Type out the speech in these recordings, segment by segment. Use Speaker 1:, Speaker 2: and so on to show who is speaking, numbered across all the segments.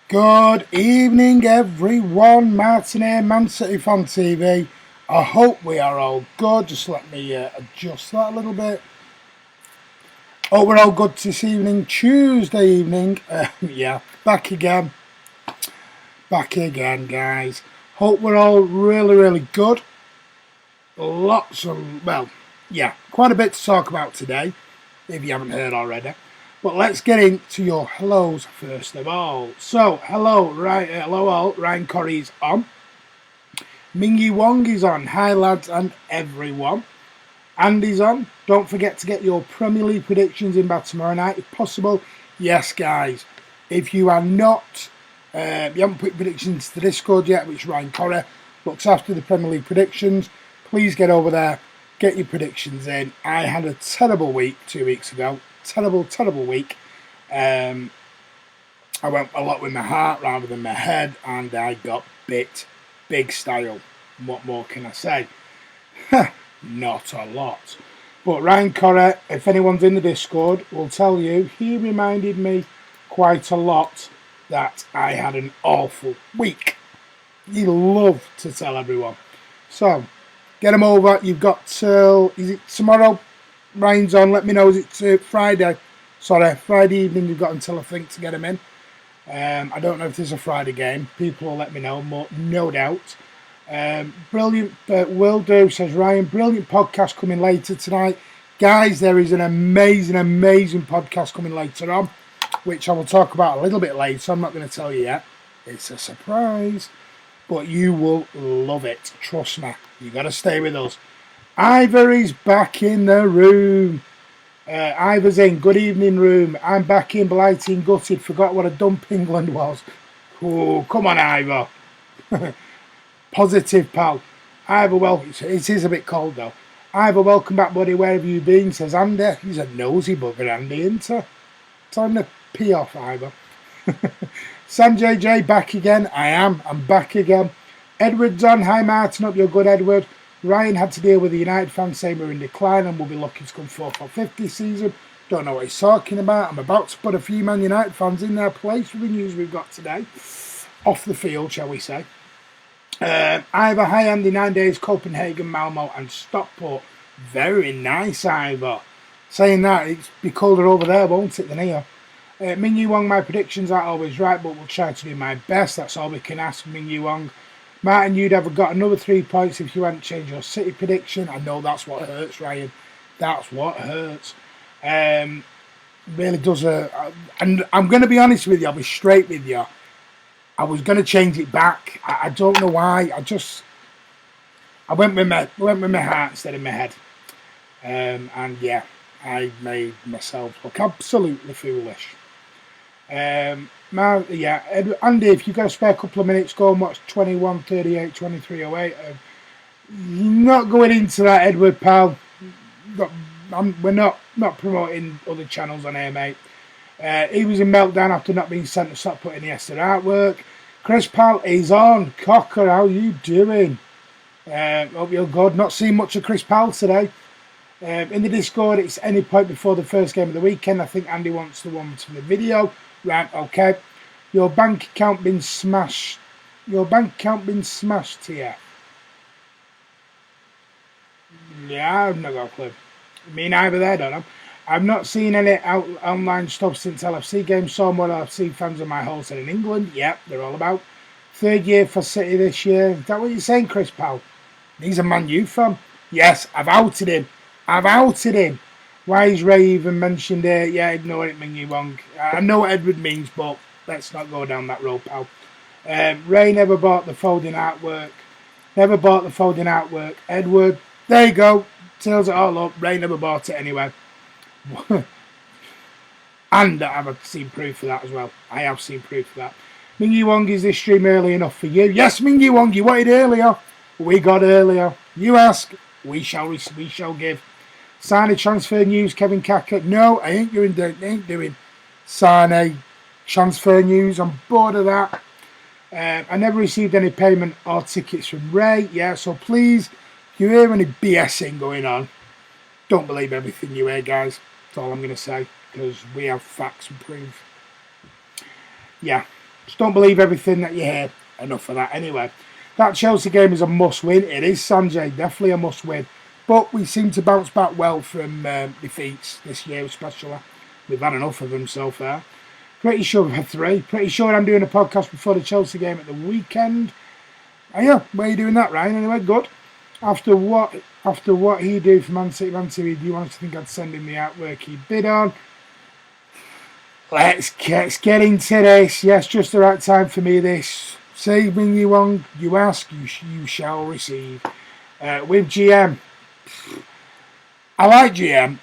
Speaker 1: Good evening, everyone. Martin here, Man City Fan TV. I hope we are all good. Just let me adjust that a little bit. Hope we're all good this evening, Tuesday evening. Yeah, back again, guys. Hope we're all really good. Quite a bit to talk about today, if you haven't heard already. But let's get into your hellos first of all. So, hello all. Ryan Corrie's on. Mingy Wong is on. Hi lads and everyone. Andy's on. Don't forget to get your Premier League predictions in by tomorrow night if possible. Yes, guys. If you are not, you haven't put predictions to the Discord yet, which Ryan Corrie looks after the Premier League predictions, please get over there, get your predictions in. I had a terrible week 2 weeks ago. Terrible week. I went a lot with my heart rather than my head, and I got bit big style. What more can I say? Not a lot. But Ryan Corrie, if anyone's in the Discord, will tell you he reminded me quite a lot that I had an awful week. He loved to tell everyone. So, get him over. You've got till, is it tomorrow? Ryan's on. Let me know. Is it Friday? Sorry, Friday evening. You've got until I think to get him in. I don't know if there's a Friday game. People will let me know, no doubt. Brilliant, will do, says Ryan. Brilliant podcast coming later tonight. Guys, there is an amazing podcast coming later on, which I will talk about a little bit later. I'm not going to tell you yet. It's a surprise, but you will love it. Trust me. You got to stay with us. Ivory's back in the room. Ivor's in. Good evening, room. I'm back in, blighting, gutted. Forgot what a dump England was. Oh, come on, Ivor. Positive, pal. Ivor, well, it is a bit cold, though. Ivor, welcome back, buddy. Where have you been? Says Andy. He's a nosy bugger, Andy, isn't he? Time to pee off, Ivor. Sanjay J, back again. I am. I'm back again. Edward's on. Hi, Martin. Up, you're good, Edward. Ryan had to deal with the United fans saying we're in decline and will be looking to come 4th or 5th this season. Don't know what he's talking about. I'm about to put a few Man United fans in their place with the news we've got today. Off the field, shall we say. Ivor, hi Andy, 9 days, Copenhagen, Malmo and Stockport. Very nice, Ivor. Saying that, it's be colder over there, won't it, than here? Ming Wong, my predictions aren't always right, but we'll try to do my best. That's all we can ask, Ming Wong. Martin, you'd have got another 3 points if you hadn't changed your City prediction. I know that's what hurts, Ryan. That's what hurts. Really does hurt. And I'm going to be honest with you. I'll be straight with you. I was going to change it back. I don't know why. I went with my heart instead of my head. And yeah, I made myself look absolutely foolish. Andy, if you've got a spare couple of minutes, go and watch 21:38, 23:08. Not going into that, Edward, pal. We're not promoting other channels on here, mate. He was in meltdown after not being sent to stop putting the Esther artwork. Chris Pal is on. Cocker, how you doing? Hope you're good. Not seen much of Chris Pal today. In the Discord, it's any point before the first game of the weekend. I think Andy wants the one to the video. Right, okay. Your bank account been smashed. Here. Yeah, I've not got a clue. Me neither there, don't I? I've not seen any online stuff since LFC games. Saw more LFC fans on my wholesale in England. Yep, they're all about. 3rd year for City this year. Is that what you're saying, Chris Powell? He's a Man U fan. Yes, I've outed him. Why is Ray even mentioned it? Yeah, ignore it, Ming Wong. I know what Edward means, but let's not go down that road, pal. Ray never bought the folding artwork. Edward, there you go. Tells it all up. Ray never bought it anyway. And I've seen proof of that as well. I have seen proof of that. Mingy Wong, is this stream early enough for you? Yes, Mingy Wong, you wanted earlier. We got earlier. You ask, we shall give. Sane transfer news, Kevin Kaka. No, I ain't doing Sane transfer news. I'm bored of that. I never received any payment or tickets from Ray. Yeah, so please, if you hear any BSing going on, don't believe everything you hear, guys. That's all I'm going to say, because we have facts and proof. Yeah. Just don't believe everything that you hear. Enough of that anyway. That Chelsea game is a must-win. It is, Sanjay, definitely a must-win. But we seem to bounce back well from defeats this year especially. We've had enough of them so far. Pretty sure we've had 3. Pretty sure I'm doing a podcast before the Chelsea game at the weekend. Oh yeah, where are you doing that, Ryan? Anyway, good. After what he do for Man City, do you want to think I'd send him the artwork he bid on? Let's get into this. Yes, just the right time for me, this. Say when you want, you ask, you shall receive. With GM, I like GM,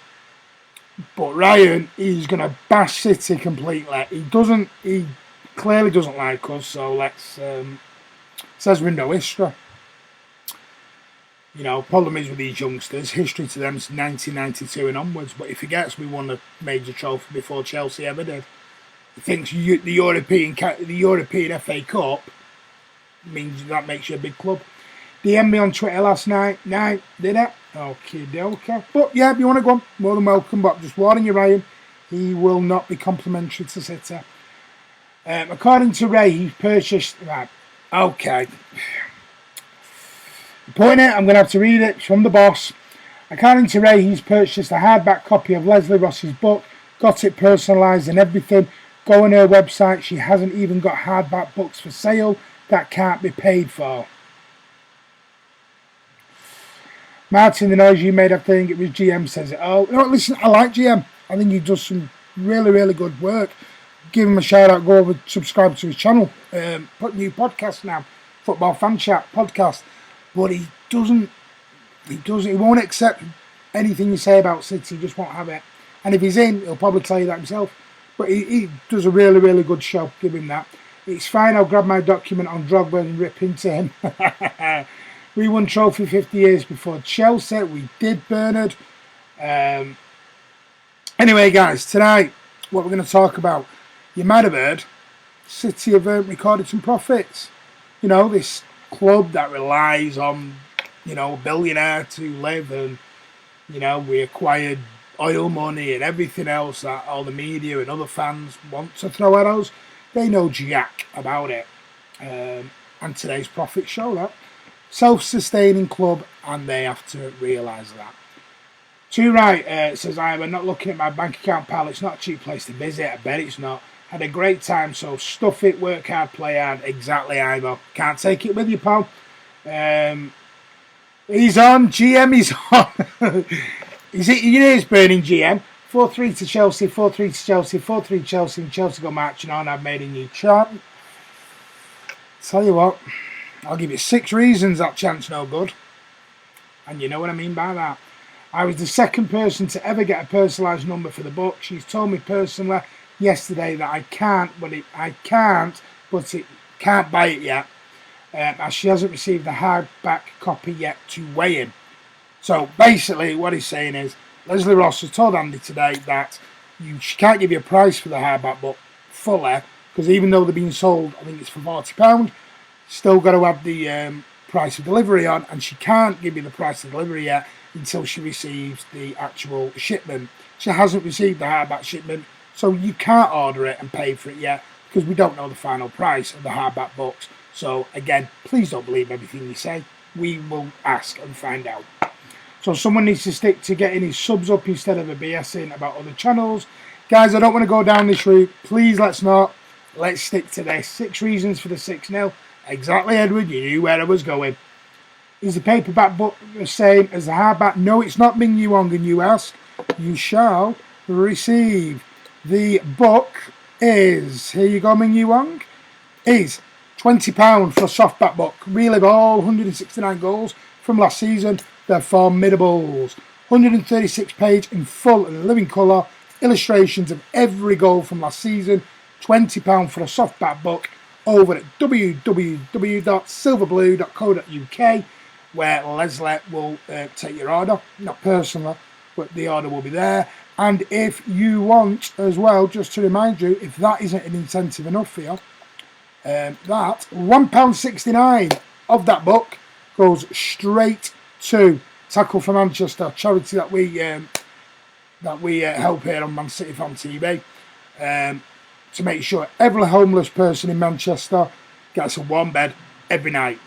Speaker 1: but Ryan, he's going to bash City completely. He clearly doesn't like us, so let's, says window history. You know, problem is with these youngsters, history to them is 1992 and onwards, but he forgets we won a major trophy before Chelsea ever did. He thinks the European FA Cup means that makes you a big club. DM me on Twitter last night. Did it? Okay. But yeah, if you want to go on, more than welcome, but I'm just warning you, Ryan, he will not be complimentary to City. According to Ray, he's purchased... Right, okay. Putting it, I'm going to have to read it from the boss. According to Ray, he's purchased a hardback copy of Leslie Ross's book, got it personalised and everything. Go on her website, she hasn't even got hardback books for sale that can't be paid for. Martin, the noise you made, I think it was GM says it all. No, listen, I like GM. I think he does some really, really good work. Give him a shout out, go over, subscribe to his channel. Put new podcast now, Football Fan Chat podcast. But he won't accept anything you say about City, he just won't have it. And if he's in, he'll probably tell you that himself. But he does a really, really good show, give him that. It's fine, I'll grab my document on Drogba and rip into him. We won trophy 50 years before Chelsea, we did, Bernard. Anyway, guys, tonight, what we're going to talk about, you might have heard, City have recorded some profits. You know, this club that relies on, you know, a billionaire to live, and, you know, we acquired oil money and everything else that all the media and other fans want to throw at us. They know jack about it. And today's profits show that. Self-sustaining club, and they have to realise that. Too right, says I'm not looking at my bank account, pal. It's not a cheap place to visit. I bet it's not. Had a great time, so stuff it, work hard, play hard. Exactly, Ivo. Can't take it with you, pal. He's on. GM is on. Is it your ears burning, GM? 4-3 to Chelsea, 4-3 to Chelsea, 4-3 Chelsea, and Chelsea go marching on. I've made a new chant. Tell you what, I'll give you 6 reasons that chant's no good. And you know what I mean by that. I was the second person to ever get a personalised number for the book. She's told me personally yesterday that I can't buy it yet, as she hasn't received the hardback copy yet to weigh in. So basically what he's saying is, Leslie Ross has told Andy today that she can't give you a price for the hardback book fully, because even though they're being sold, I think it's for £40, still got to have the price of delivery on, and she can't give you the price of delivery yet until she receives the actual shipment. She hasn't received the hardback shipment, so you can't order it and pay for it yet, because we don't know the final price of the hardback books. So again, please don't believe everything you say. We will ask and find out. So someone needs to stick to getting his subs up instead of a BSing about other channels. Guys, I don't want to go down this route. Please, let's not. Let's stick to this. 6 reasons for the 6-0. Exactly, Edward. You knew where I was going. Is the paperback book the same as the hardback? No, it's not, Ming Yuong, and you ask. You shall receive. The book is, here you go, Ming Yuong, is £20 for a softback book. Relive all 169 goals from last season. They're formidables. 136 page in full and living colour. Illustrations of every goal from last season. £20 for a softback book over at www.silverblue.co.uk, where Leslie will take your order. Not personally, but the order will be there. And if you want as well, just to remind you, if that isn't an incentive enough for you, that £1.69 of that book goes straight to Tackle for Manchester, charity that we help here on Man City Fan TV. to make sure every homeless person in Manchester gets a warm bed every night.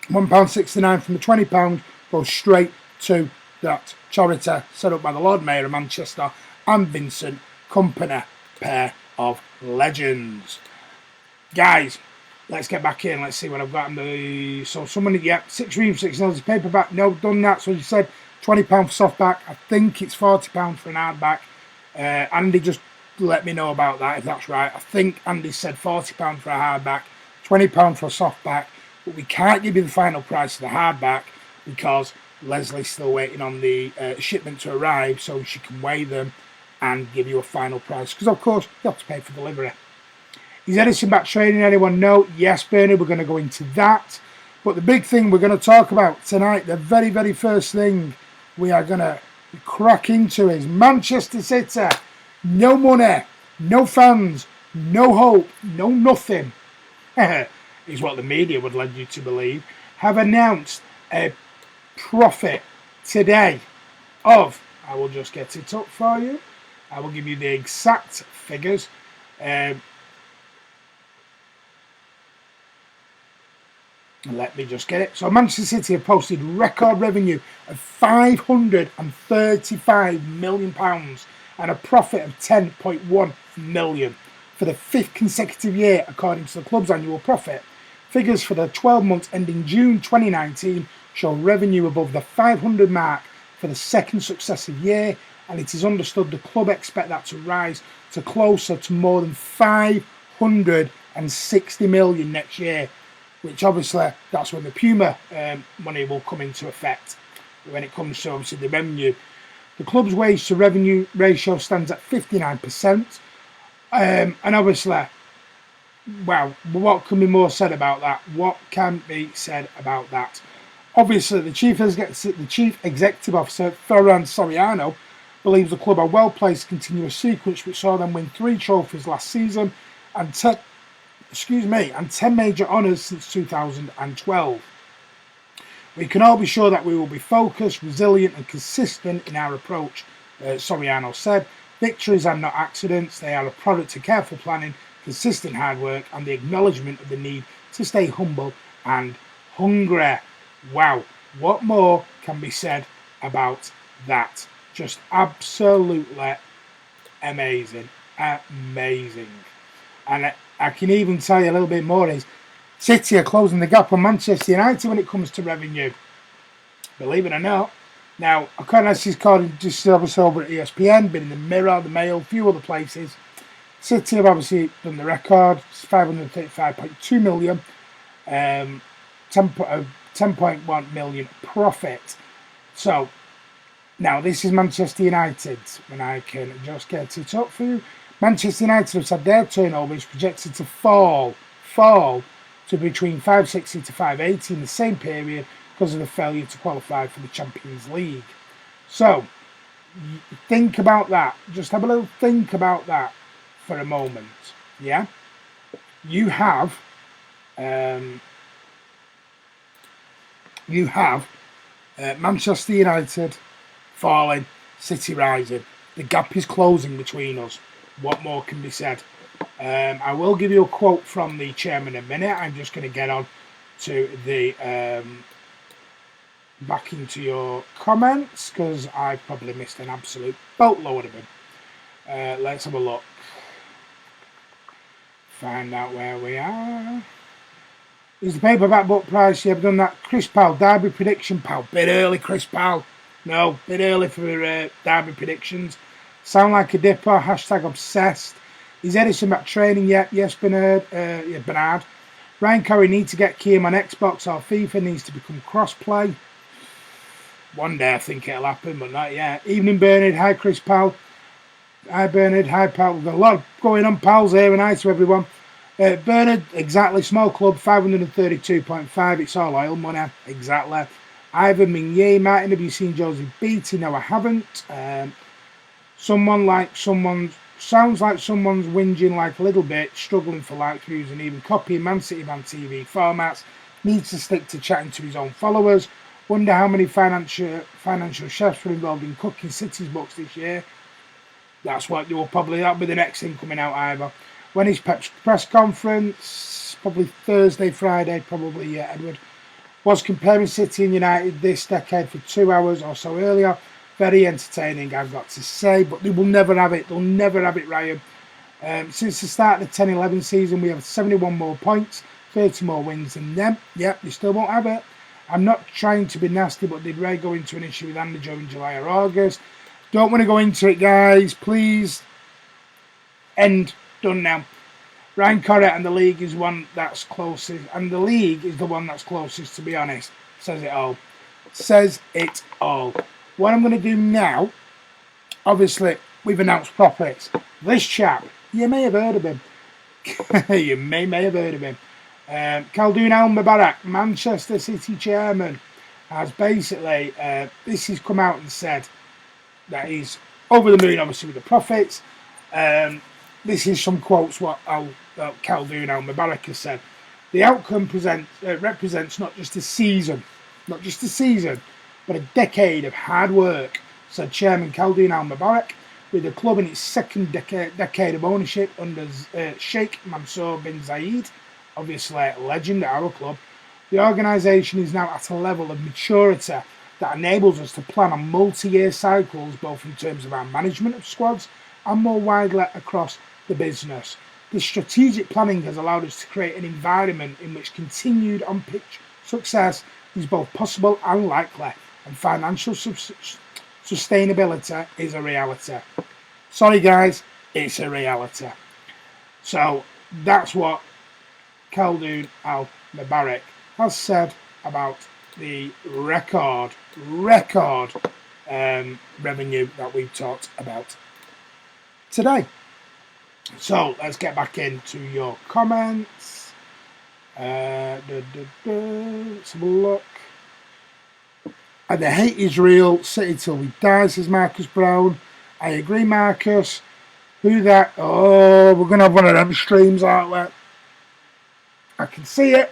Speaker 1: £1.69 from the £20 goes straight to that charity set up by the Lord Mayor of Manchester and Vincent Company, pair of legends. Guys, let's get back in. Let's see what I've got in the... So someone, yeah, 6 reams, 6 nils, paperback. No, done that. So you said £20 for softback. I think it's £40 for an hardback. Andy just let me know about that, if that's right. I think Andy said £40 for a hardback, £20 for a softback. But we can't give you the final price of the hardback because Leslie's still waiting on the shipment to arrive so she can weigh them and give you a final price. Because, of course, you have to pay for delivery. Is Ederson back training? Anyone know? Yes, Bernie, we're going to go into that. But the big thing we're going to talk about tonight, the very, very first thing we are going to crack into is Manchester City. No money, no fans, no hope, no nothing, is what the media would lead you to believe, have announced a profit today of, I will just get it up for you, I will give you the exact figures. Let me just get it. So Manchester City have posted record revenue of £535 million and a profit of £10.1 million for the 5th consecutive year according to the club's annual profit. Figures for the 12 months ending June 2019 show revenue above the 500 mark for the 2nd successive year, and it is understood the club expect that to rise to closer to more than £560 million next year, which obviously that's when the Puma money will come into effect when it comes to obviously the revenue. The club's wage to revenue ratio stands at 59%. And obviously, wow, what can be more said about that? What can be said about that? Obviously, the chief executive officer, Ferran Soriano, believes the club are well placed to continue a sequence which saw them win 3 trophies last season and 10 major honours since 2012. We can all be sure that we will be focused, resilient and consistent in our approach, Soriano said. Victories are not accidents, they are a product of careful planning, consistent hard work and the acknowledgement of the need to stay humble and hungry. Wow, what more can be said about that? Just absolutely amazing. Amazing. And I can even tell you a little bit more is City are closing the gap on Manchester United when it comes to revenue. Believe it or not. Now, I can't actually called just obviously over at ESPN, been in the Mirror, the Mail, a few other places. City have obviously done the record, it's £535.2 million, 10.1 million profit. So, now this is Manchester United, when I can just get it up for you. Manchester United have said their turnover is projected to fall to between 560 to 580 in the same period because of the failure to qualify for the Champions League. So, think about that. Just have a little think about that for a moment. Yeah? You have Manchester United falling, City rising. The gap is closing between us. What more can be said? I will give you a quote from the chairman in a minute. I'm just going to get on to the back into your comments because I probably missed an absolute boatload of them. Let's have a look. Find out where we are. Is the paperback book price? You have done that. Chris Powell, Derby prediction. Powell, bit early, Chris Powell. No, bit early for Derby predictions. Sound like a dipper. Hashtag obsessed. Is Ederson back training yet? Yes, Bernard. Ryan Curry needs to get Kiam on Xbox or FIFA. Needs to become cross-play. One day I think it'll happen, but not yet. Evening, Bernard. Hi, Chris Powell. Hi, Bernard. Hi, Powell. We've got a lot going on, pals here, and hi to everyone. Bernard, exactly. Small club, 532.5. It's all oil money. Exactly. Ivan Mignier. Martin, have you seen Josie Beattie? No, I haven't. Sounds like someone's whinging like a little bit, struggling for like views and even copying Man City Man TV formats. Needs to stick to chatting to his own followers. Wonder how many financial chefs were involved in cooking City's books this year. That'll be the next thing coming out either. When is Pep's press conference? Probably Thursday, Friday, probably, yeah, Edward. Was comparing City and United this decade for 2 hours or so earlier. Very entertaining, I've got to say, but they will never have it. They'll never have it, Ryan. Since the start of the 10-11 season, we have 71 more points, 30 more wins than them. Yep, they still won't have it. I'm not trying to be nasty, but did Ray go into an issue with Andy during July or August? Don't want to go into it, guys. Please. End. Done now. Ryan Corrett and the league is one that's closest, and the league is the one that's closest, to be honest. Says it all. Says it all. What I'm going to do now, obviously, we've announced profits. This chap, you may have heard of him. You may have heard of him. Khaldoon Al-Mubarak, Manchester City chairman, has basically, this has come out and said that he's over the moon, obviously, with the profits. This is some quotes what Khaldoon Al-Mubarak has said. The outcome represents not just a season, but a decade of hard work, said Chairman Khaldoon Al-Mubarak, with the club in its second decade of ownership under Sheikh Mansour bin Zayed, obviously a legend at our club. The organisation is now at a level of maturity that enables us to plan on multi-year cycles, both in terms of our management of squads and more widely across the business. This strategic planning has allowed us to create an environment in which continued on-pitch success is both possible and likely, and financial sustainability is a reality. Sorry guys, it's a reality. So that's what Khaldoon Al-Mubarak has said about the record revenue that we've talked about today. So let's get back into your comments. Let's have a look. The hate is real. City till we die, says Marcus Brown. I agree, Marcus. Who that? Oh, we're going to have one of them streams, aren't we? I can see it.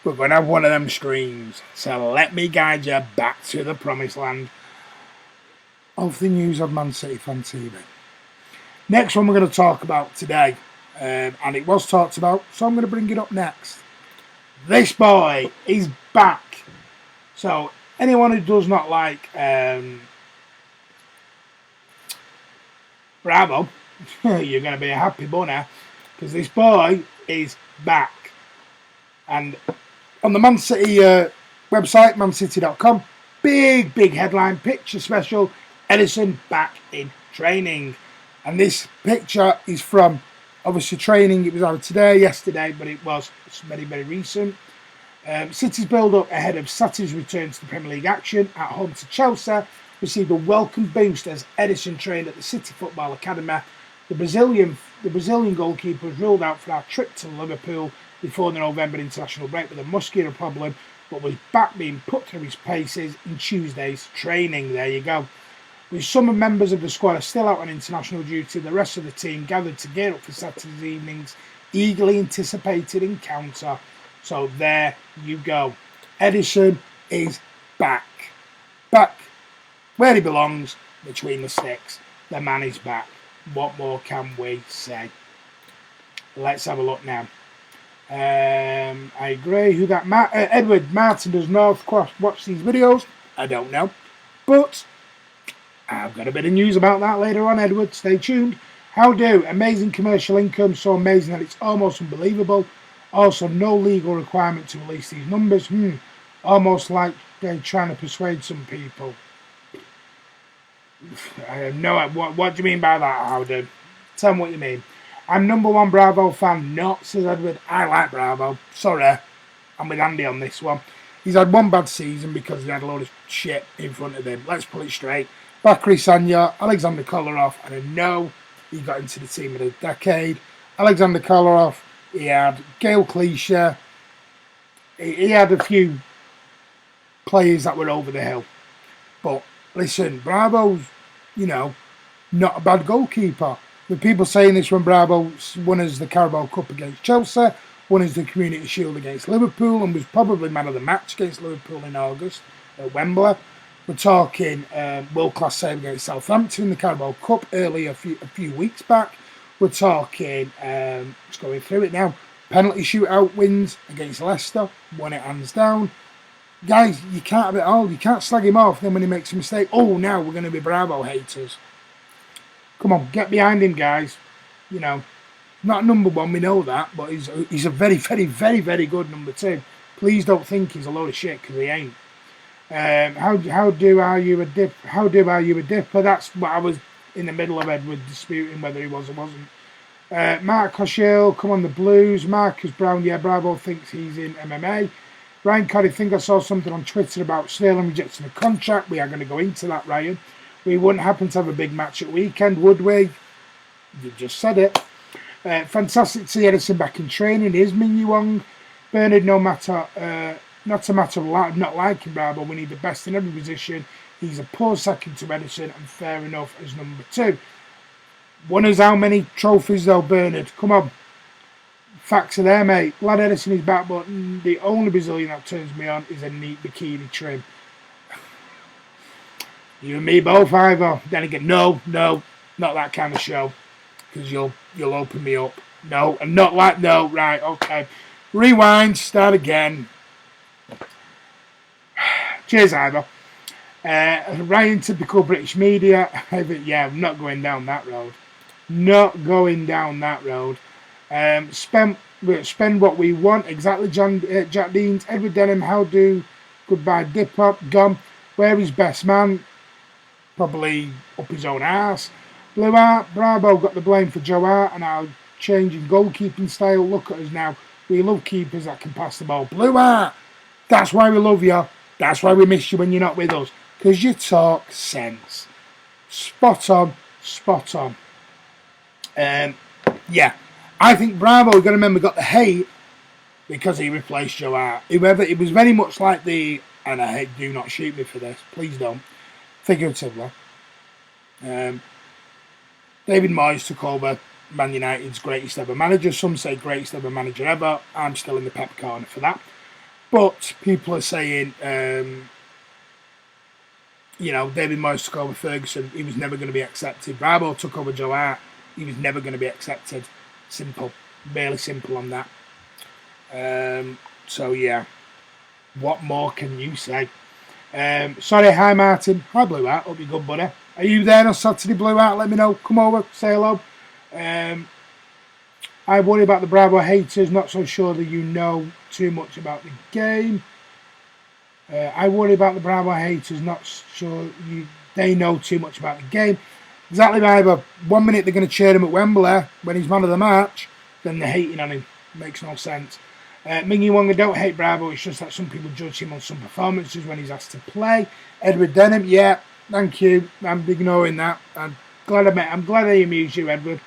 Speaker 1: We're going to have one of them streams. So let me guide you back to the promised land of the news of Man City Fan TV. Next one we're going to talk about today, and it was talked about, so I'm going to bring it up next. This boy is back. So anyone who does not like Bravo, you're going to be a happy bunny, because this boy is back. And on the Man City website, mancity.com, big headline, picture special, Ederson back in training. And this picture is from, obviously, training. It was out today, yesterday, but it was very recent. City's build-up ahead of Saturday's return to the Premier League action at home to Chelsea received a welcome boost as Ederson trained at the City Football Academy. The Brazilian goalkeeper was ruled out for our trip to Liverpool before the November international break with a muscular problem, but was back being put through his paces in Tuesday's training. There you go. With some members of the squad are still out on international duty, the rest of the team gathered to gear up for Saturday's evening's eagerly anticipated encounter. So there you go. Ederson is back. Back where he belongs, between the sticks. The man is back. What more can we say? Let's have a look now. I agree. Who that? Edward Martin does Northcross watch these videos? I don't know. But I've got a bit of news about that later on, Edward. Stay tuned. How do? Amazing commercial income, so amazing that it's almost unbelievable. Also, no legal requirement to release these numbers. Almost like they're trying to persuade some people. I have no idea. What do you mean by that, How do? Tell me what you mean. I'm number one Bravo fan. Not, says Edward. I like Bravo. Sorry. I'm with Andy on this one. He's had one bad season because he had a load of shit in front of him. Let's put it straight. Bakary Sagna, Alexander Kolarov, and I know he got into the team of the decade. Alexander Kolarov, he had Gail Clichy. He had a few players that were over the hill. But listen, Bravo's, not a bad goalkeeper. With people saying this when Bravo won us the Carabao Cup against Chelsea, won us the Community Shield against Liverpool, and was probably man of the match against Liverpool in August at Wembley. We're talking world-class save against Southampton in the Carabao Cup earlier a few weeks back. We're talking, just going through it now. Penalty shootout wins against Leicester, won it hands down. Guys, you can't have it all. You can't slag him off. Then when he makes a mistake, oh, now we're going to be Bravo haters. Come on, get behind him, guys. You know, not number one, we know that, but he's a very, very, very, very good number two. Please don't think he's a load of shit, because he ain't. How do are you a dipper? That's what I was in the middle of Edward disputing whether he was or wasn't. Mark Hoshale, come on the Blues. Marcus Brown, yeah, Bravo thinks he's in MMA. Ryan Coddy, think I saw something on Twitter about Sterling rejecting a contract. We are going to go into that, Ryan. We wouldn't happen to have a big match at weekend, would we? You just said it. Fantastic to see Ederson back in training. Is Ming Wong. Bernard, not a matter of not liking Bravo. We need the best in every position. He's a poor second to Ederson, and fair enough as number two. Won us how many trophies though, Bernard? Come on. Facts are there, mate. Glad Ederson is back, but the only Brazilian that turns me on is a neat bikini trim. You and me both, Ivor. Then again, no, not that kind of show. Because you'll open me up. No, and not like, no, right, okay. Rewind, start again. Cheers, Ivor. Ryan, typical British media. Yeah, I'm not going down that road. Not going down that road. Spend what we want. Exactly, Jack Deans. Edward Denham, how do goodbye dip up? Gone. Where is best man? Probably up his own arse. Blue Art, Bravo got the blame for Joe Hart and our changing goalkeeping style. Look at us now. We love keepers that can pass the ball. Blue Art, that's why we love you. That's why we miss you when you're not with us. Because you talk sense. Spot on, spot on. Yeah. I think Bravo, you've got to remember, got the hate because he replaced Joe Hart. Whoever, it was very much like the, and I hate, do not shoot me for this, please don't, figuratively. David Moyes took over Man United's greatest ever manager. Some say greatest ever manager ever. I'm still in the Pep corner for that. But people are saying, you know, David Moyes took over Ferguson. He was never going to be accepted. Bravo took over Joe Hart. He was never going to be accepted. Simple. Barely simple on that. So, yeah. What more can you say? Sorry, hi, Martin. Hi, Blue Hat. Hope you're good, buddy. Are you there on Saturday, Blue Hat? Let me know. Come over. Say hello. I worry about the Bravo haters. Not so sure that you know too much about the game. I worry about the Bravo haters. Not sure they know too much about the game. Exactly, Ivor. 1 minute they're going to cheer him at Wembley when he's man of the match, then they're hating on him. Makes no sense. Mingy Wong, I don't hate Bravo. It's just that some people judge him on some performances when he's asked to play. Edward Denham, yeah, thank you. I'm ignoring that. I'm glad I amused you, Edward.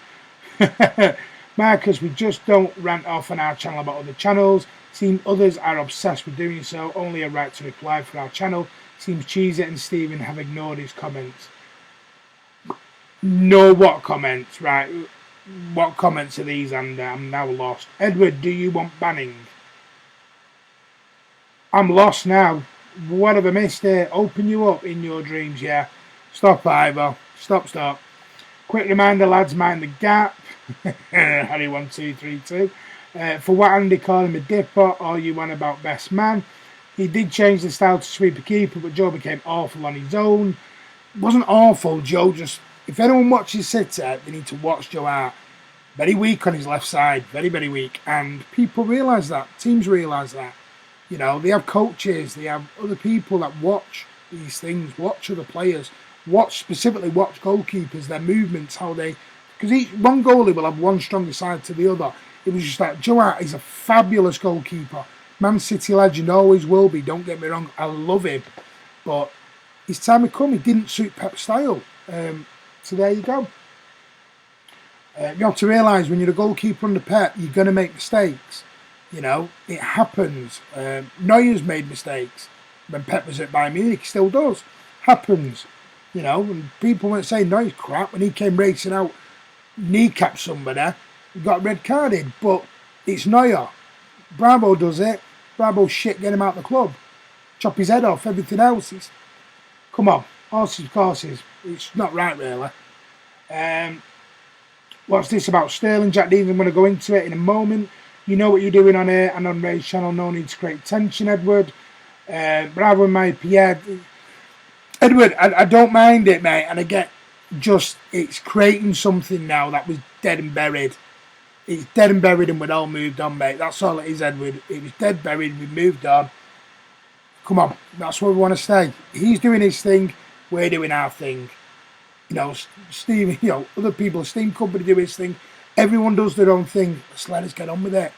Speaker 1: Marcus, we just don't rant off on our channel about other channels. Seems others are obsessed with doing so. Only a right to reply for our channel. Seems Cheesy and Stephen have ignored his comments. No, what comments? Right. What comments are these? And I'm now lost. Edward, do you want banning? I'm lost now. What have I missed here? Open you up in your dreams, yeah. Stop, Ivor. Stop. Quick reminder, lads, mind the gap. Harry 1232. For what Andy called him a dipper, or you want about best man. He did change the style to sweeper keeper, but Joe became awful on his own. It wasn't awful, Joe. Just, if anyone watches City, they need to watch Joe Hart. Very weak on his left side. Very, very weak. And people realise that. Teams realise that. You know, they have coaches. They have other people that watch these things. Watch other players. Specifically watch goalkeepers, their movements, how they... Because each one goalie will have one stronger side to the other. It was just like, Joe Hart is a fabulous goalkeeper. Man City legend, always will be. Don't get me wrong. I love him. But his time had come. He didn't suit Pep's style. So there you go. You have to realise when you're a goalkeeper under Pep, you're going to make mistakes. You know, it happens. Neuer's made mistakes. When Pep was at Bayern Munich, he still does. Happens. You know, and people weren't saying Neuer's crap. When he came racing out, kneecapped somebody, got red carded. But it's Neuer. Bravo does it. Bravo shit, get him out of the club. Chop his head off. Everything else is... Come on. Horses, courses. It's not right, really. What's this about Sterling? Jack Deans, I'm going to go into it in a moment. You know what you're doing on here and on Ray's channel. No need to create tension, Edward. Bravo, my Pierre. Edward, I don't mind it, mate. And I get just, it's creating something now that was dead and buried. It's dead and buried and we'd all moved on, mate. That's all it is, Edward. It was dead, buried, we moved on. Come on, that's where we want to stay. He's doing his thing, we're doing our thing. You know, Steve, you know, other people, Steam Company do his thing. Everyone does their own thing. Let's let us get on with it.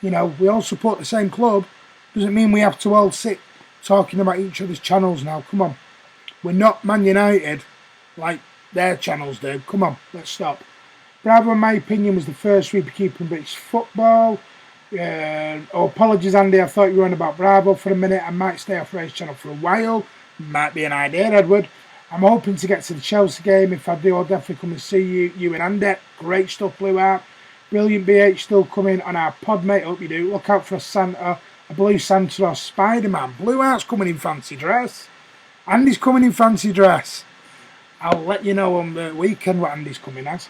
Speaker 1: You know, we all support the same club. Doesn't mean we have to all sit talking about each other's channels now. Come on. We're not Man United like their channels do. Come on, let's stop. Bravo, in my opinion, was the first Reaper keeper in British football. Apologies, Andy. I thought you were on about Bravo for a minute. I might stay off Ray's channel for a while. Might be an idea, Edward. I'm hoping to get to the Chelsea game. If I do, I'll definitely come and see you and Andy. Great stuff, Blue Art. Brilliant BH still coming on our pod, mate. Hope you do. Look out for a Santa, a blue Santa or Spider-Man. Blue Art's coming in fancy dress. Andy's coming in fancy dress. I'll let you know on the weekend what Andy's coming as.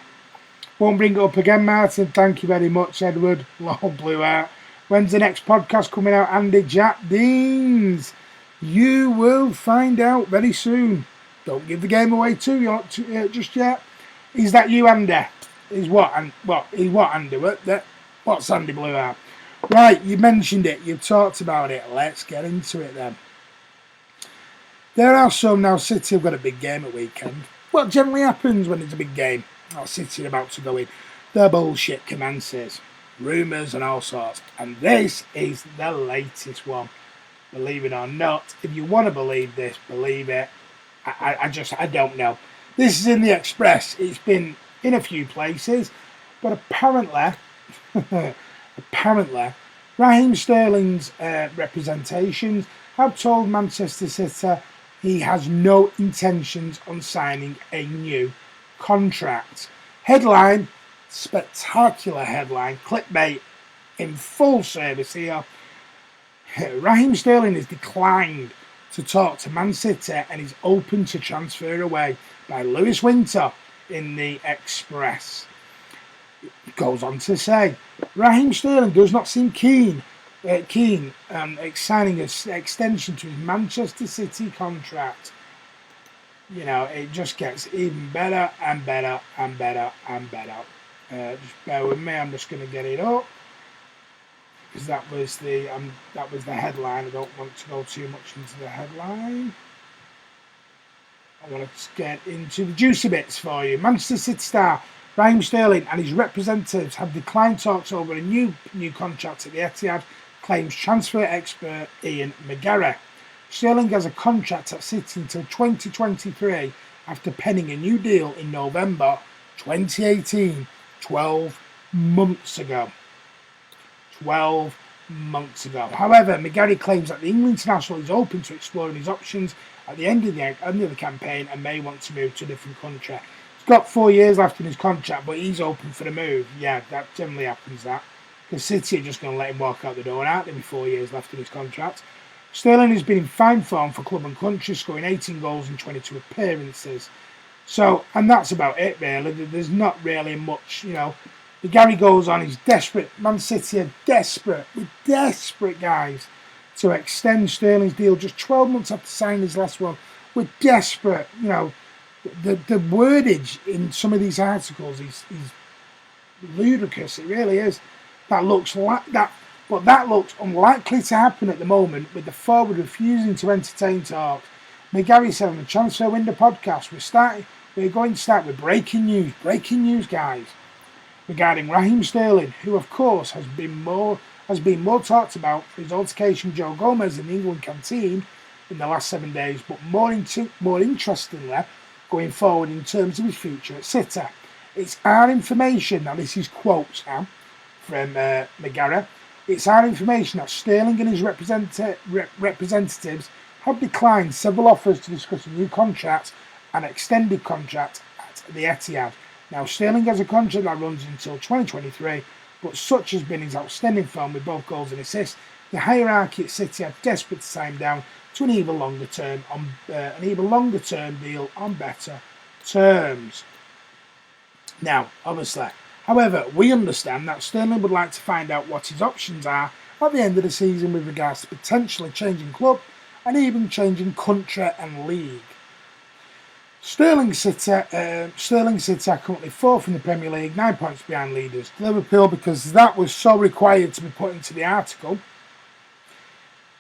Speaker 1: Won't bring it up again, Martin. Thank you very much, Edward. Lol, Blue Art. When's the next podcast coming out, Andy? Jack Deans. You will find out very soon. Don't give the game away just yet. Is that you, Andy? Is what? Is what, Andy? What's Andy, Blue Art? Right, you mentioned it. You've talked about it. Let's get into it then. There are some now. City have got a big game at weekend. What generally happens when it's a big game? City are about to go in. The bullshit commences. Rumours and all sorts. And this is the latest one. Believe it or not. If you want to believe this, believe it. I don't know. This is in the Express. It's been in a few places. But apparently, Raheem Sterling's representations have told Manchester City he has no intentions on signing a new contract. Headline, spectacular headline, clickbait in full service here. Raheem Sterling has declined to talk to Man City and is open to transfer away by Lewis Winter in the Express. It goes on to say, Raheem Sterling does not seem keen signing an extension to his Manchester City contract. You know, it just gets even better and better and better and better. Just bear with me. I'm just going to get it up because that was the headline. I don't want to go too much into the headline. I want to get into the juicy bits for you. Manchester City star Raheem Sterling and his representatives have declined talks over a new contract at the Etihad, claims transfer expert Ian McGarry. Sterling has a contract at City until 2023 after penning a new deal in November 2018, 12 months ago. 12 months ago. However, McGarry claims that the England international is open to exploring his options at the end of the campaign and may want to move to a different country. He's got 4 years left in his contract, but he's open for the move. Yeah, that generally happens, that. Because City are just going to let him walk out the door, aren't they, with 4 years left in his contract. Sterling has been in fine form for club and country, scoring 18 goals in 22 appearances. So, and that's about it, really. There's not really much, you know. Gary goes on, he's desperate. Man City are desperate. We're desperate, guys, to extend Sterling's deal just 12 months after signing his last one. We're desperate. You know, the wordage in some of these articles is ludicrous. It really is. That looks like that. But that looks unlikely to happen at the moment, with the forward refusing to entertain talks. McGarry said on the Transfer Window podcast, we're going to start with breaking news, guys, regarding Raheem Sterling, who of course has been more talked about for his altercation with Joe Gomez in the England canteen in the last 7 days, but more interestingly, going forward in terms of his future at City. It's our information, now this is quotes now from McGarry. It's our information that Sterling and his representatives have declined several offers to discuss a new contract and extended contract at the Etihad. Now, Sterling has a contract that runs until 2023, but such has been his outstanding form with both goals and assists. The hierarchy at City are desperate to sign down to an even longer term deal on better terms. Now, obviously, however, we understand that Sterling would like to find out what his options are at the end of the season with regards to potentially changing club and even changing country and league. Sterling City are currently 4th in the Premier League, 9 points behind leaders Liverpool, because that was so required to be put into the article.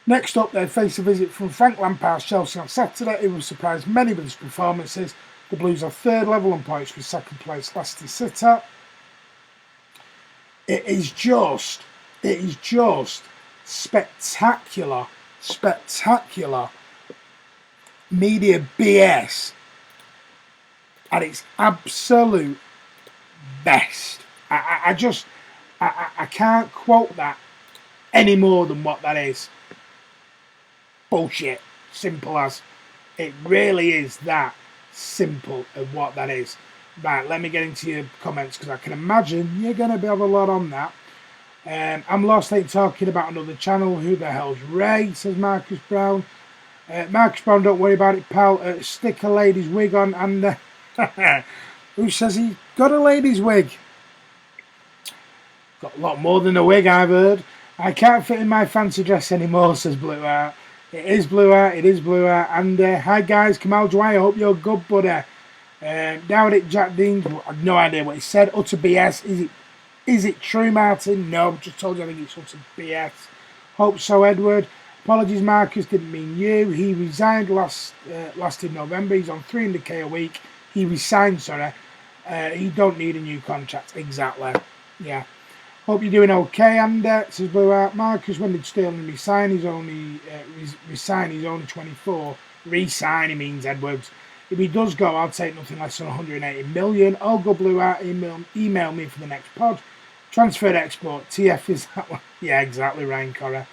Speaker 1: Next up, they face a visit from Frank Lampard's Chelsea on Saturday, who will surprise many with his performances. The Blues are 3rd level on points with 2nd place Leicester City. It is just spectacular media BS at its absolute best. I can't quote that any more than what that is. Bullshit. Simple as. It really is that simple of what that is. Right, let me get into your comments because I can imagine you're going to have a lot on that. I'm lost ain't talking about another channel. Who the hell's Ray? Says Marcus Brown. Marcus Brown, don't worry about it, pal. Stick a lady's wig on and... who says he got a lady's wig? Got a lot more than a wig, I've heard. I can't fit in my fancy dress anymore, says Blue Heart. It is Blue Heart, And hi guys, Kamal Dwyer, I hope you're good, buddy. Down at Jack Dean, I've no idea what he said. Utter BS. Is it true, Martin? No, just told you I think it's utter BS. Hope so, Edward. Apologies, Marcus, didn't mean you. He resigned last in November. He's on 300k a week. He resigned, sorry. He don't need a new contract. Exactly. Yeah. Hope you're doing okay, and says Blue Heart. Marcus, when did Sterling resign? He's only 24. Resign, he means Edwards. If he does go, I'll take nothing less than 180 million. I'll go Blue Heart. Email me for the next pod. Transfer export. TF is that one. Yeah, exactly, Ryan Corra.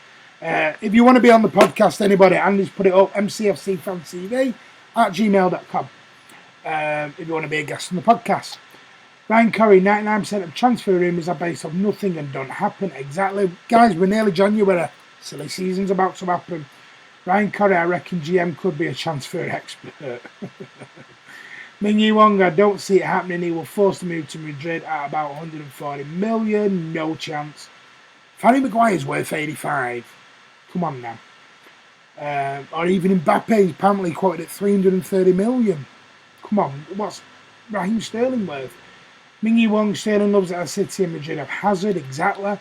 Speaker 1: If you want to be on the podcast, anybody, Andy's put it up, mcfcfanctv@gmail.com. If you want to be a guest on the podcast. Ryan Curry, 99% of transfer rumours are based on nothing and don't happen. Exactly. Guys, we're nearly January. Silly season's about to happen. Ryan Curry, I reckon GM could be a transfer expert. Ming-Yi Wong, I don't see it happening. He will force to move to Madrid at about 140 million. No chance. Harry Maguire's worth 85. Come on now. Or even Mbappe is apparently quoted at 330 million. Come on, what's Raheem Sterling worth? Ming-Yi Wong, Sterling loves it at City and Madrid of Hazard, exactly.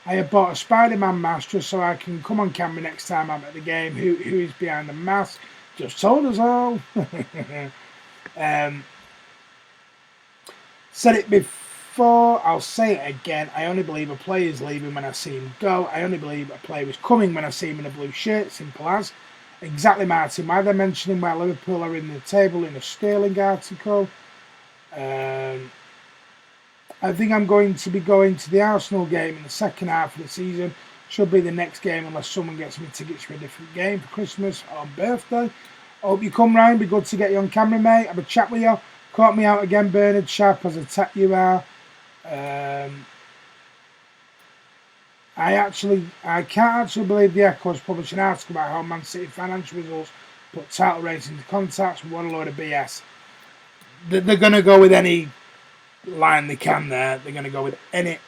Speaker 1: I have bought a Spider-Man mask just so I can come on camera next time I'm at the game. Who is behind the mask? Just told us all. Said it before, I'll say it again. I only believe a player is leaving when I see him go. I only believe a player is coming when I see him in a blue shirt. Simple as. Exactly, Martin. Why they're mentioning where Liverpool are in the table in a Sterling article. I think I'm going to be going to the Arsenal game in the second half of the season. Should be the next game unless someone gets me tickets for a different game for Christmas or birthday. Hope you come round. Be good to get you on camera, mate. Have a chat with you. Caught me out again, Bernard. Sharp as a tack you are. I can't actually believe the Echo's published an article about how Man City financial results put title race into context. What a load of BS. They're going to go with any line they can there. They're going to go with any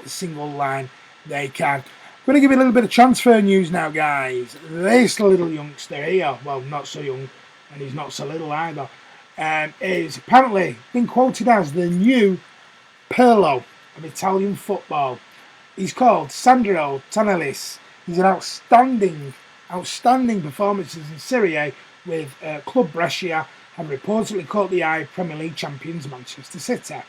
Speaker 1: single line they can. I'm going to give you a little bit of transfer news now, guys. This little youngster here, well, not so young, and he's not so little either, is apparently been quoted as the new Pirlo of Italian football. He's called Sandro Tonellis. He's an outstanding performances in Serie A with Club Brescia and reportedly caught the eye of Premier League champions Manchester City.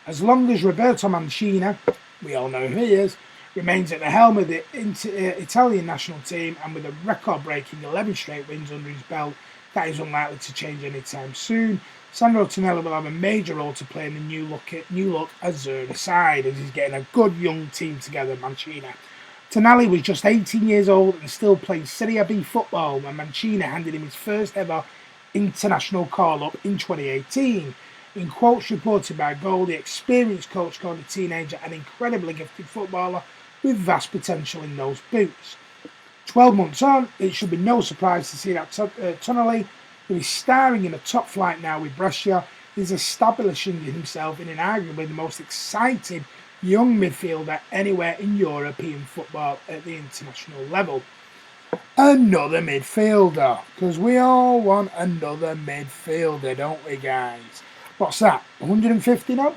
Speaker 1: As long as Roberto Mancini, we all know who he is, remains at the helm of the Italian national team and with a record-breaking 11 straight wins under his belt, that is unlikely to change anytime soon. Sandro Tonelli will have a major role to play in the new look Azzurri side as he's getting a good young team together, Mancini. Tonelli was just 18 years old and still playing Serie B football when Mancini handed him his first ever international call-up in 2018. In quotes reported by Goal, the experienced coach called the teenager an incredibly gifted footballer with vast potential in those boots. 12 months on, it should be no surprise to see that Tonelli, who is starring in a top flight now with Brescia, He's establishing himself in an arguably the most exciting young midfielder anywhere in European football at the international level. Another midfielder, because we all want another midfielder, don't we, guys? What's that, 150 now?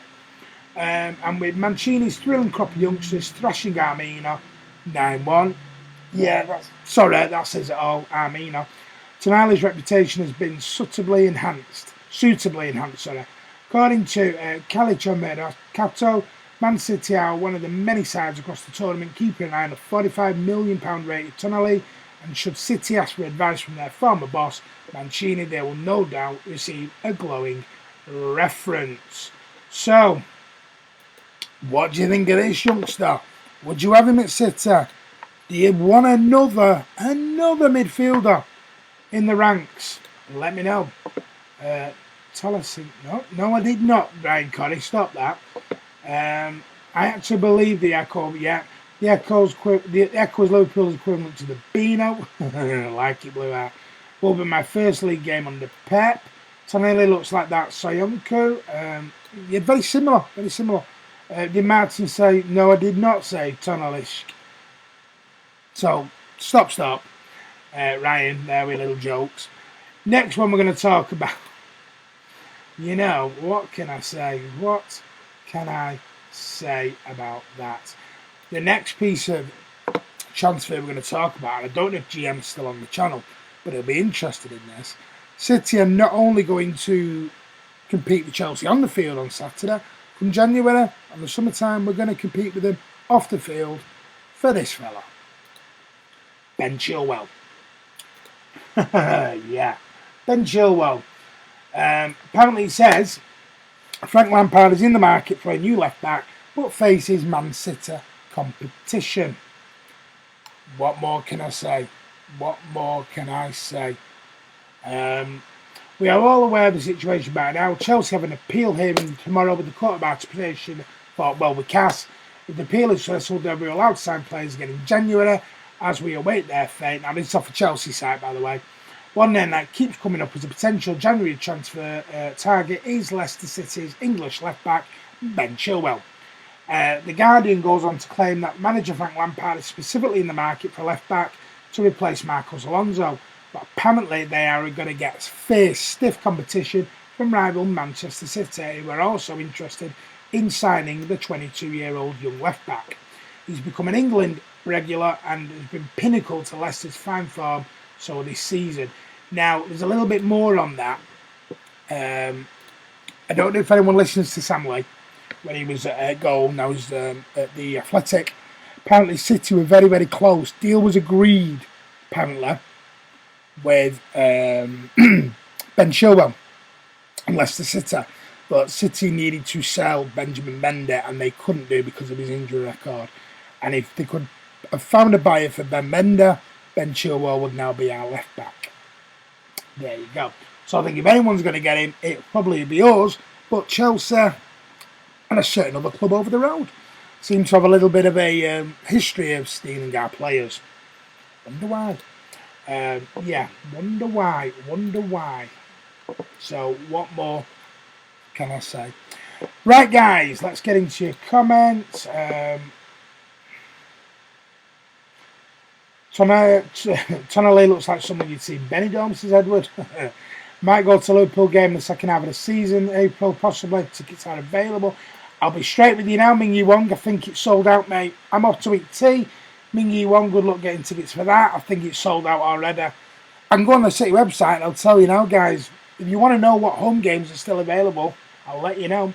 Speaker 1: And with Mancini's thrilling crop of youngsters thrashing Armina 9-1. Yeah, that says it all, Armina. Tonali's reputation has been suitably enhanced. According to Calcio Cato, Man City are one of the many sides across the tournament keeping an eye on a £45 million rated Tonali, and should City ask for advice from their former boss, Mancini, they will no doubt receive a glowing reference. So, what do you think of this youngster? Would you have him at City? Do you want another midfielder in the ranks? Let me know. Tolleson, no, I did not. Brian Corrie, stop that. I actually believe the Echo. Yeah, the Echo is Liverpool's equivalent to the Beano. I like it, Blue Out. Will be my first league game under Pep. Tonali looks like that Soyuncu. Yeah, very similar. Did Martin say? No, I did not say Tonalisk. So stop. Ryan, there with little jokes. Next one we're going to talk about. What can I say? What can I say about that? The next piece of transfer we're going to talk about, I don't know if GM is still on the channel, but he'll be interested in this. City are not only going to compete with Chelsea on the field on Saturday, from January, on the summertime, we're going to compete with them off the field for this fella. Ben Chilwell. Yeah, Ben Chilwell. Apparently it says Frank Lampard is in the market for a new left-back, but faces Man City competition. What more can I say? We are all aware of the situation by now. Chelsea have an appeal hearing tomorrow with the Court of Arbitration. With CAS. If the appeal is successful, they'll be allowed to sign players again in January as we await their fate. Now, this is off the Chelsea site, by the way. One name that keeps coming up as a potential January transfer target is Leicester City's English left-back, Ben Chilwell. The Guardian goes on to claim that manager Frank Lampard is specifically in the market for a left-back to replace Marcos Alonso, but apparently they are going to face stiff competition from rival Manchester City, who are also interested in signing the 22-year-old young left-back. He's become an England regular and has been pinnacle to Leicester's fine form so this season. Now, there's a little bit more on that. I don't know if anyone listens to Sam Lee when he was at goal, now he's at the Athletic. Apparently City were very, very close. Deal was agreed, apparently, with Ben Chilwell and Leicester City. But City needed to sell Benjamin Mendy and they couldn't do because of his injury record. And if they could have found a buyer for Ben Mendy, Ben Chilwell would now be our left back. There you go. So I think if anyone's going to get him, it'll probably be us, but Chelsea and a certain other club over the road seem to have a little bit of a history of stealing our players. Wonder why. Wonder why. So what more can I say? Right, guys, let's get into your comments. Tonali looks like someone you'd see in Benidorm, says Edward. Might go to Liverpool game in the second half of the season, April possibly. Tickets are available. I'll be straight with you now, Ming Yi Wong. I think it's sold out, mate. I'm off to eat tea. Ming Yi Wong, good luck getting tickets for that. I think it's sold out already. I can go on the City website and I'll tell you now, guys. If you want to know what home games are still available, I'll let you know.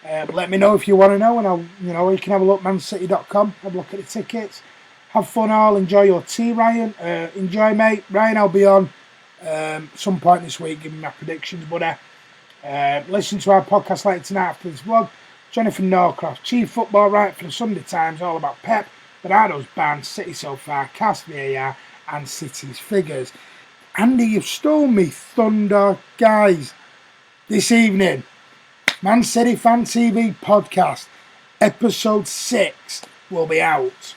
Speaker 1: Let me know if you want to know, and you can have a look, mancity.com, have a look at the tickets. Have fun all, enjoy your tea, Ryan. Enjoy, mate. Ryan, I'll be on some point this week giving my predictions, but listen to our podcast later tonight after this vlog. Jonathan Norcroft, Chief Football Writer for the Sunday Times, all about Pep, Bernardo's ban, City so far, cast VAR, and City's figures. Andy, you've stolen me thunder, guys. This evening, Man City Fan TV podcast, episode 6 will be out.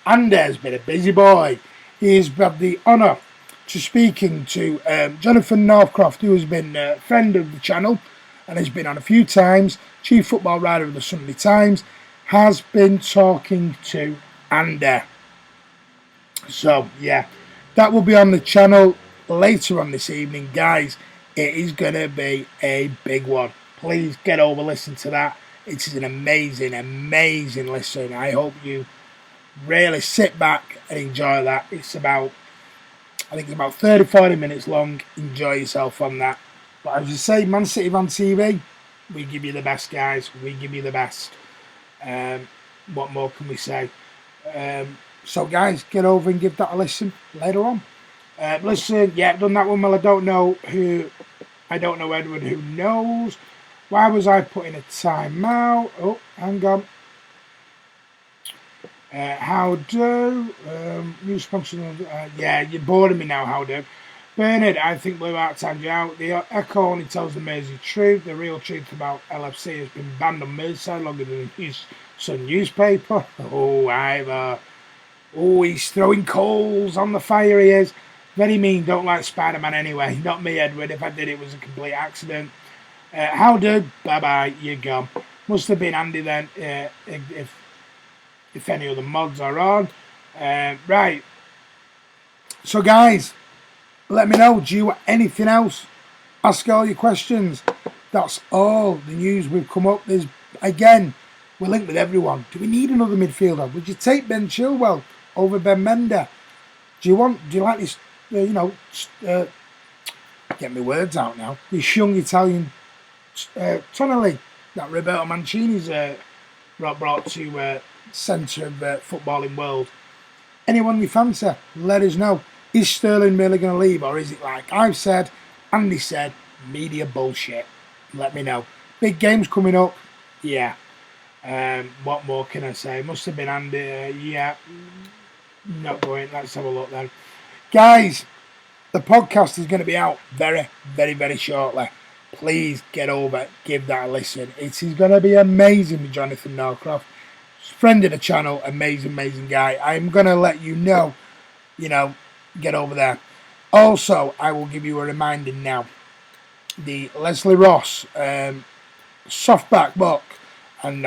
Speaker 1: Andy has been a busy boy. He has had the honour to speaking to Jonathan Northcroft, who has been a friend of the channel and has been on a few times, chief football writer of the Sunday Times, has been talking to Andy. So, yeah, that will be on the channel later on this evening, guys. It is going to be a big one. Please get over, listen to that. It is an amazing, amazing listen. I hope you really sit back and enjoy that. I think it's about 30, 40 minutes long. Enjoy yourself on that. But as you say, Man City on TV, we give you the best, guys. We give you the best. What more can we say? So, guys, get over and give that a listen later on. Listen, yeah, done that one. Well, I don't know Edward, who knows. Why was I putting a timeout? Oh, hang on. How do? New sponsor. Yeah, you're boring me now, how do? Bernard, I think blew out timed you out. The Echo only tells the amazing truth. The real truth about LFC has been banned on Merseyside longer than his Sun newspaper. He's throwing coals on the fire, he is. Very mean, don't like Spider-Man anyway. Not me, Edward. If I did, it was a complete accident. How do? Bye-bye, you're gone. Must have been Andy then, if any other mods are on. Right. So, guys, let me know. Do you want anything else? Ask all your questions. That's all the news we've come up. Again, we're linked with everyone. Do we need another midfielder? Would you take Ben Chilwell over Ben Mendes? Do you like this, get my words out now, this young Italian Tonelli that Roberto Mancini's brought to centre of footballing world? Anyone you fancy, let us know. Is Sterling really going to leave, or is it like I've said, Andy said, media bullshit? Let me know. Big games coming up. Yeah. What more can I say? Must have been Andy. Yeah. Not going. Let's have a look then. Guys, the podcast is going to be out very, very, very shortly. Please get over, give that a listen. It is going to be amazing with Jonathan Norcroft. Friend of the channel, amazing, amazing guy. I'm going to let you know, get over there. Also, I will give you a reminder now. The Leslie Ross softback book, and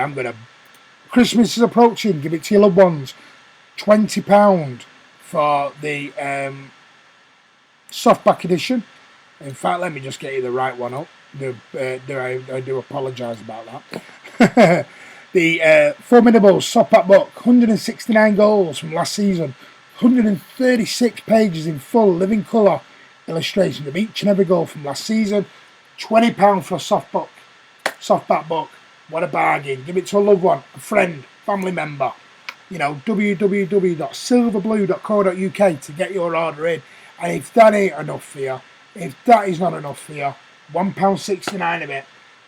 Speaker 1: Christmas is approaching. Give it to your loved ones. £20 for the softback edition. In fact, let me just get you the right one up. I do apologise about that. The formidable softback book, 169 goals from last season, 136 pages in full living colour illustration of each and every goal from last season. £20 for a softback book. What a bargain. Give it to a loved one, a friend, family member. www.silverblue.co.uk to get your order in. And if that ain't enough for you, if that is not enough for you, £1.69 of it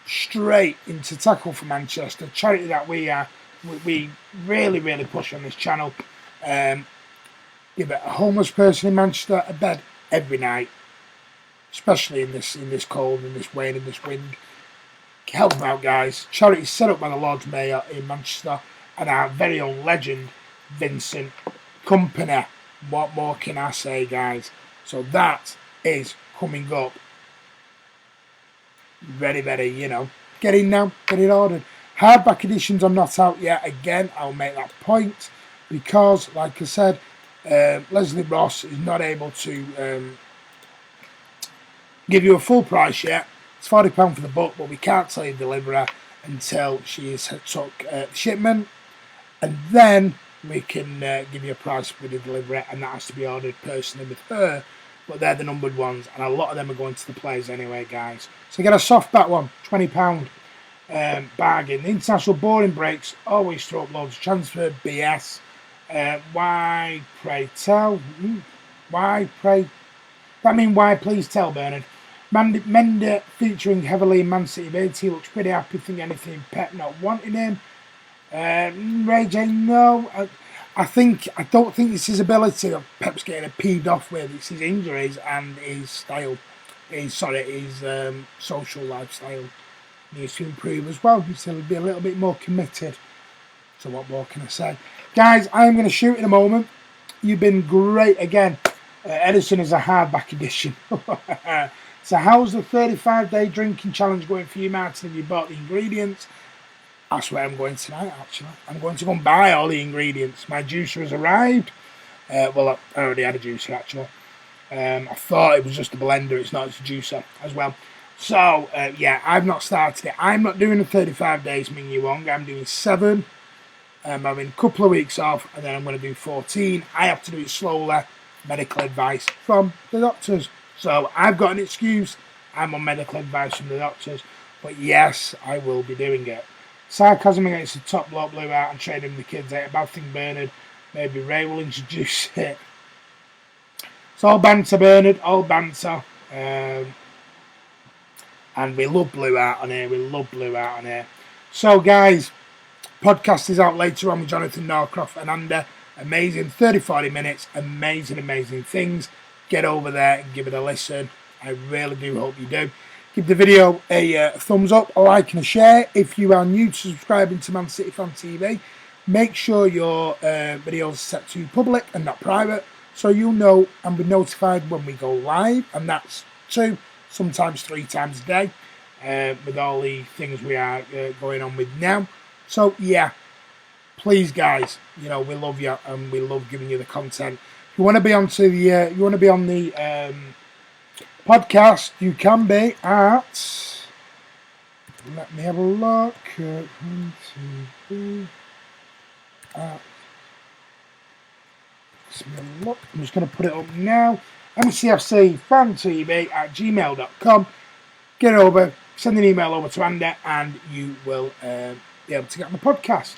Speaker 1: straight into Tackle for Manchester, charity that we really, really push on this channel. Give it a homeless person in Manchester a bed every night, especially in this cold, in this rain, in this wind. Help them out, guys. Charity set up by the Lord Mayor in Manchester and our very own legend, Vincent Company. What more can I say, guys? So that is coming up. Very, very, get in now, get it ordered. Hardback editions are not out yet. Again, I'll make that point because, like I said, Leslie Ross is not able to give you a full price yet. It's £40 for the book, but we can't tell you deliverer until she has took shipment, and then we can give you a price for the delivery, and that has to be ordered personally with her. But they're the numbered ones, and a lot of them are going to the players anyway, guys. So get a softback one, £20 bargain. The international boarding breaks always throw up loads of transfer BS. Why, pray tell? Why, pray? That mean why, please tell, Bernard. Mendes featuring heavily in Man City bids. He looks pretty happy. Think anything Pep not wanting him. Ray J, no. I don't think it's his ability that Pep's getting peeved off with. It's his injuries and his style. His social lifestyle needs to improve as well. He's going to be a little bit more committed. So what more can I say? Guys, I'm going to shoot in a moment. You've been great again. Ederson is a hardback edition. So how's the 35-day drinking challenge going for you, Martin? Have you bought the ingredients? That's where I'm going tonight, actually. I'm going to go and buy all the ingredients. My juicer has arrived. Well, I already had a juicer, actually. I thought it was just a blender. It's not. It's a juicer as well. So, yeah, I've not started it. I'm not doing the 35 days Ming Yu Wong. I'm doing 7. I'm having a couple of weeks off, and then I'm going to do 14. I have to do it slowly. Medical advice from the doctors. So, I've got an excuse. I'm on medical advice from the doctors. But yes, I will be doing it. Sarcasm against the top bloke blew out and training the kids out. A bad thing, Bernard. Maybe Ray will introduce it. It's all banter, Bernard. All banter. And we love Blue Art on here. We love Blue Art on here. So, guys, podcast is out later on with Jonathan Norcroft and Andy. Amazing. 30-40 minutes. Amazing, amazing things. Get over there and give it a listen. I really do hope you do. Give the video a thumbs up, a like and a share. If you are new to subscribing to Man City Fan TV, make sure your videos are set to public and not private, so you'll know and be notified when we go live. And that's 2, sometimes 3 times a day, with all the things we are going on with now. So yeah, please guys, we love you and we love giving you the content. If you want to be on the podcast, you can be at, let me have a look, 1, 2, 3, I'm just going to put it up now, mcfcfantv at gmail.com. Get over, send an email over to Andy and you will be able to get on the podcast.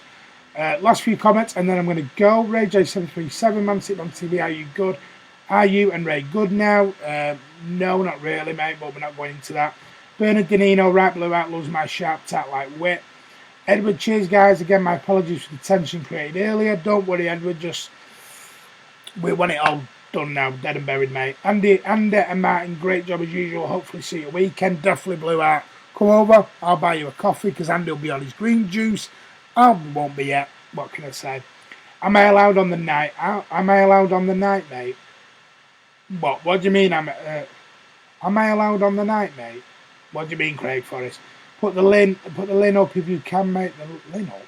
Speaker 1: Last few comments and then I'm going to go. Ray J737, Man City Man TV, are you good? Are you and Ray good now? No, not really, mate, but we're not going into that. Bernard Danino, right, Blue Out, loves my sharp tat like wit. Edward, cheers, guys. Again, my apologies for the tension created earlier. Don't worry, Edward, we want it all done now, dead and buried, mate. Andy and Martin, great job as usual. Hopefully see you weekend. Definitely Blue Out. Come over, I'll buy you a coffee because Andy will be on his green juice. I won't be yet. What can I say? Am I allowed on the night? Am I allowed on the night, mate? What do you mean? Am I allowed on the night, mate? What do you mean, Craig Forrest? Put the link up if you can, mate. The link up.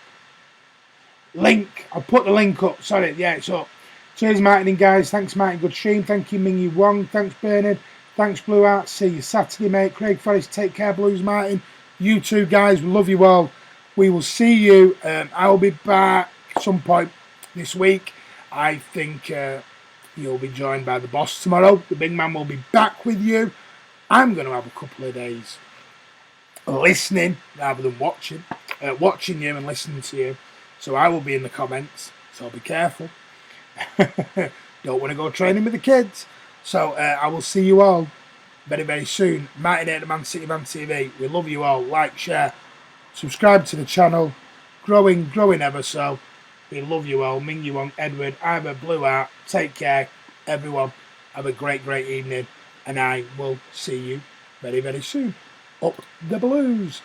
Speaker 1: Link. I'll put the link up. Sorry, yeah, it's up. Cheers, Martin and guys. Thanks, Martin. Good stream. Thank you, Ming Yu Wong. Thanks, Bernard. Thanks, Blue Art. See you Saturday, mate. Craig Forrest. Take care, Blues, Martin. You too, guys. We love you all. We will see you. I will be back at some point this week. I think you'll be joined by the boss tomorrow. The big man will be back with you. I'm going to have a couple of days listening rather than watching you and listening to you. So I will be in the comments. So be careful. Don't want to go training with the kids. So I will see you all very, very soon. Martin at the Man City Man TV. We love you all. Like, share, subscribe to the channel. Growing ever so. We love you all. Ming Yu Wong, Edward, Ivor, Blue Art. Take care, everyone. Have a great, great evening. And I will see you very, very soon. Up the Blues.